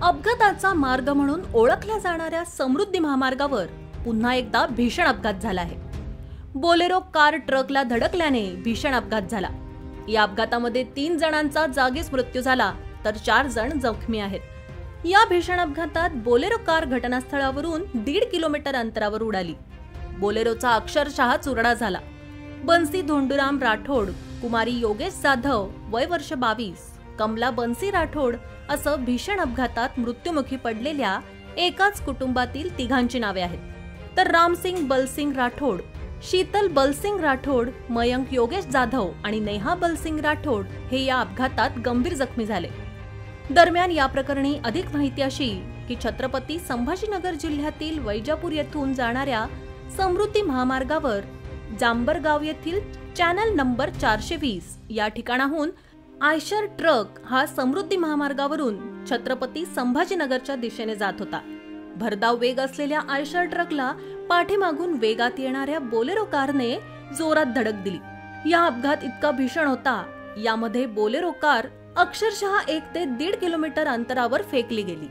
अपघाताचा मार्ग म्हणून ओळखल्या जाणाऱ्या समृद्धी महामार्गावर पुन्हा एकदा भीषण अपघात झाला आहे। बोलेरो कार ट्रकला धडकल्याने भीषण अपघात झाला। या अपघातामध्ये 3 जणांचा जागीच मृत्यू झाला तर 4 जण जखमी आहेत। या भीषण अपघातात बोलेरो कार घटनास्थळावरून 1.5 किलोमीटर अंतरावर उडाली। बोलेरोचा अक्षरशः चुरडा झाला। बंसी धोंडूराम राठोड, कुमारी योगेश जाधव, वय वर्ष 22, कमला बंसी राठोड असं भीषण अपघातात मृत्युमुखी पडलेल्या एकाच कुटुंबातील 3घांची नावे आहेत। तर रामसिंग बलसिंग राठोड, शीतल बलसिंग राठोड, मयंक योगेश जाधव आणि नेहा बलसिंग राठोड हे या अपघातात गंभीर जखमी झाले। दरम्यान या प्रकरणी अधिक माहिती अशी की छत्रपती संभाजीनगर जिल्ह्यातील वैजापूर येथून जाणाऱ्या समृद्धी महामार्गावर जांबरगाव येथील चॅनल नंबर 420 या ठिकाणाहून आयशर ट्रक हा समृद्धी महामार्गावरून छत्रपती संभाजीनगरच्या दिशेने जात होता। भरधाव वेग असलेल्या आयशर ट्रकला पाठीमागून वेगात येणाऱ्या बोलेरो कारने जोरात धडक दिली। या अपघात इतका भीषण होता, यामध्ये बोलेरो कार अक्षरशः 1 ते 1.5 किलोमीटर अंतरावर फेकली गेली।